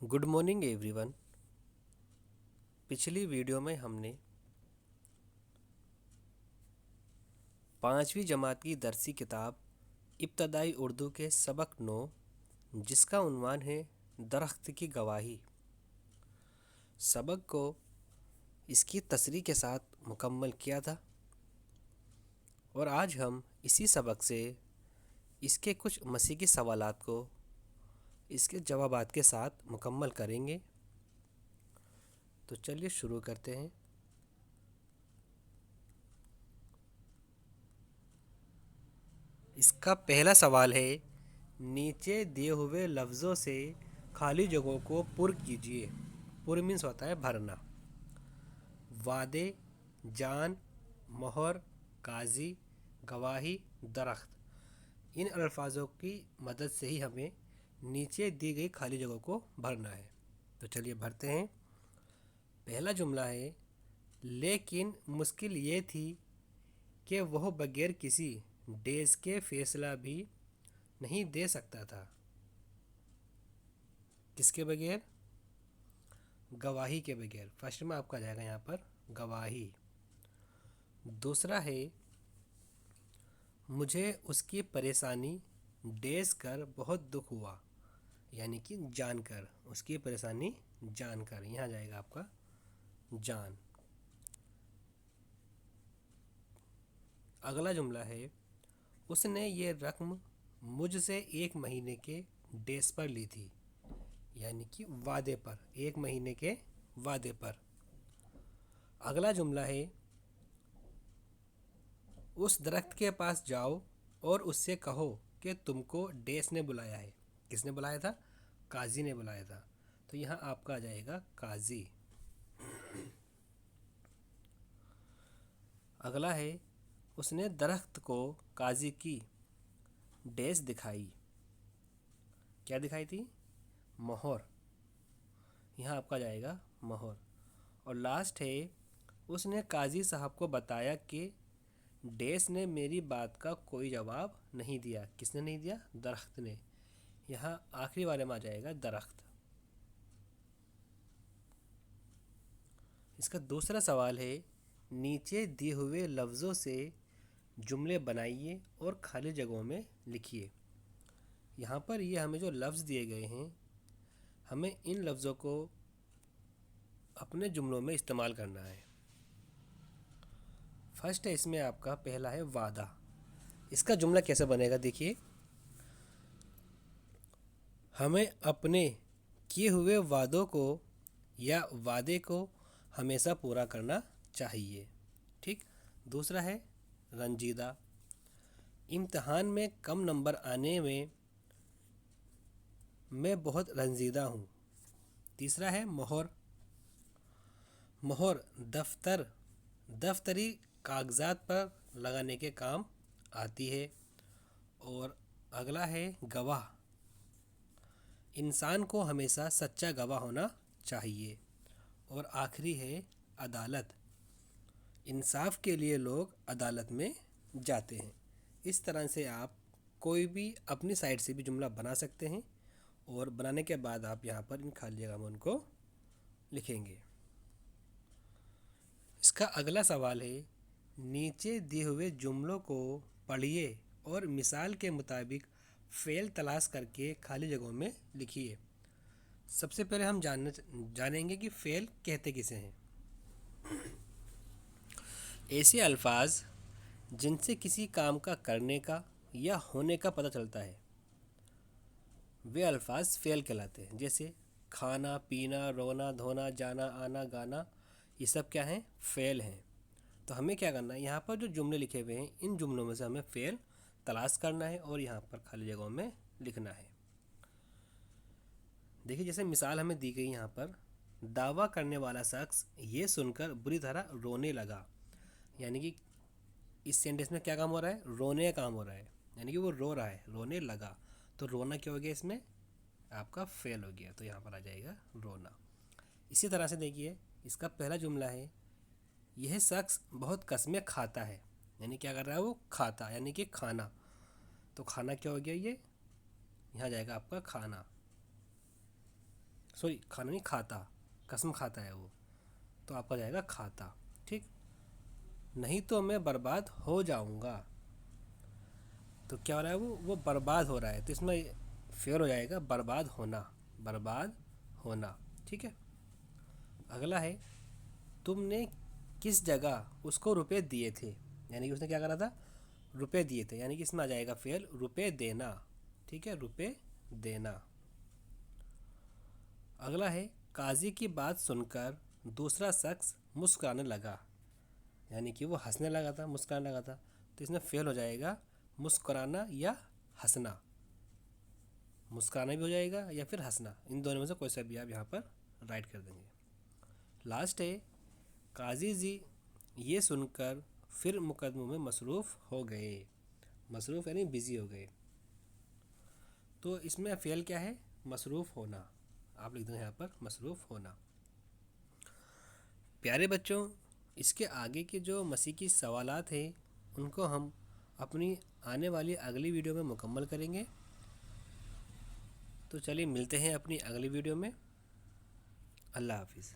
Good morning everyone. पिछली video में हमने 5वीं जमात की दरसी किताब इब्तदाई उर्दू के सबक 9 जिसका उन्वान है दरख्त की गवाही सबक को इसकी तसरीह के साथ मुकम्मल किया था। और आज हम इसी सबक से इसके कुछ मसीकी सवालात को इसके जवाबात के साथ मुकम्मल करेंगे। तो चलिए शुरू करते हैं। इसका पहला सवाल है, नीचे दिए हुए लफ्ज़ों से खाली जगहों को पुर कीजिए। पुर मीन्स होता है भरना। वादे, जान, मोहर, काजी, गवाही, दरख्त। इन अल्फाजों की मदद से ही हमें नीचे दी गई खाली जगहों को भरना है। तो चलिए भरते हैं। पहला जुमला है, लेकिन मुश्किल ये थी कि वह बगैर किसी डेज के फैसला भी नहीं दे सकता था। किसके बगैर? गवाही के बगैर। फर्स्ट में आपका जाएगा यहाँ पर गवाही। दूसरा है, मुझे उसकी परेशानी डेज कर बहुत दुख हुआ, यानी कि जानकर। उसकी परेशानी जानकर, यहाँ जाएगा आपका जान। अगला जुमला है, उसने ये रकम मुझसे 1 महीने के डेज पर ली थी, यानी कि वादे पर, 1 महीने के वादे पर। अगला जुमला है, उस दरख्त के पास जाओ और उससे कहो कि तुमको डेस ने बुलाया है। किसने बुलाया था? काजी ने बुलाया था। तो यहाँ आपका आ जाएगा काजी। अगला है, उसने दरख्त को काजी की डेस दिखाई। क्या दिखाई थी? मोहर। यहाँ आपका जाएगा मोहर। और लास्ट है, उसने काजी साहब को बताया कि डेस ने मेरी बात का कोई जवाब नहीं दिया। किसने नहीं दिया? दरख्त ने। यहाँ आखिरी वाले में आ जाएगा दरख्त। इसका दूसरा सवाल है, नीचे दिए हुए लफ्ज़ों से जुमले बनाइए और खाली जगहों में लिखिए। यहाँ पर ये हमें जो लफ्ज़ दिए गए हैं, हमें इन लफ्ज़ों को अपने जुमलों में इस्तेमाल करना है। फर्स्ट है, इसमें आपका पहला है वादा। इसका जुमला कैसे बनेगा देखिए। हमें अपने किए हुए वादों को या वादे को हमेशा पूरा करना चाहिए। ठीक। दूसरा है रंजीदा। इम्तिहान में कम नंबर आने में मैं बहुत रंजीदा हूँ। तीसरा है मोहर। मोहर दफ्तरी कागजात पर लगाने के काम आती है। और अगला है गवाह। इंसान को हमेशा सच्चा गवाह होना चाहिए। और आखिरी है अदालत। इंसाफ के लिए लोग अदालत में जाते हैं। इस तरह से आप कोई भी अपनी साइड से भी जुमला बना सकते हैं और बनाने के बाद आप यहाँ पर इन खाली जगह में उनको लिखेंगे। इसका अगला सवाल है, नीचे दिए हुए जुमलों को पढ़िए और मिसाल के मुताबिक फ़ेल तलाश करके खाली जगहों में लिखिए। सबसे पहले हम जानेंगे कि फ़ेल कहते किसे हैं। ऐसे अल्फाज जिनसे किसी काम का करने का या होने का पता चलता है, वे अल्फाज फ़ेल कहलाते हैं। जैसे खाना, पीना, रोना, धोना, जाना, आना, गाना, ये सब क्या हैं? फ़ेल हैं। तो हमें क्या करना है, यहाँ पर जो जुमले लिखे हुए हैं इन जुमलों में से हमें फ़ेल तलाश करना है और यहाँ पर खाली जगहों में लिखना है। देखिए, जैसे मिसाल हमें दी गई यहाँ पर, दावा करने वाला शख्स ये सुनकर बुरी तरह रोने लगा। यानी कि इस सेंटेंस में क्या काम हो रहा है? रोने का काम हो रहा है, यानी कि वो रो रहा है, रोने लगा। तो रोना क्या हो गया? इसमें आपका फ़ेल हो गया। तो यहाँ पर आ जाएगा रोना। इसी तरह से देखिए, इसका पहला जुमला है, यह शख्स बहुत कस्में खाता है। यानी क्या कर रहा है? वो खाता, यानी कि खाना। तो खाना क्या हो गया? ये यहाँ जाएगा आपका खाना। सॉरी खाना नहीं, खाता, कसम खाता है वो, तो आपका जाएगा खाता। ठीक, नहीं तो मैं बर्बाद हो जाऊंगा। तो क्या हो रहा है, वो बर्बाद हो रहा है, तो इसमें फेयर हो जाएगा बर्बाद होना, बर्बाद होना। ठीक है। अगला है, तुमने किस जगह उसको रुपए दिए थे, यानी कि उसने क्या करा था, रुपए दिए थे, यानी कि इसमें आ जाएगा फेयर रुपए देना। ठीक है, रुपए देना। अगला है, काजी की बात सुनकर दूसरा शख्स मुस्कुराने लगा, यानी कि वो हंसने लगा था, मुस्कुराने लगा था, तो इसमें फेल हो जाएगा मुस्कुराना या हंसना। मुस्कुराना भी हो जाएगा या फिर हंसना, इन दोनों में से कोई सा भी आप यहाँ पर राइट कर देंगे। लास्ट है, काजी जी ये सुनकर फिर मुकदमों में मसरूफ़ हो गए। मसरूफ़ यानी बिज़ी हो गए, तो इसमें फेल क्या है, मसरूफ़ होना। आप लिख देंगे यहाँ पर मसरूफ़ होना। प्यारे बच्चों, इसके आगे के जो मसीह की सवालात हैं उनको हम अपनी आने वाली अगली वीडियो में मुकम्मल करेंगे। तो चलिए मिलते हैं अपनी अगली वीडियो में। अल्लाह हाफिज़।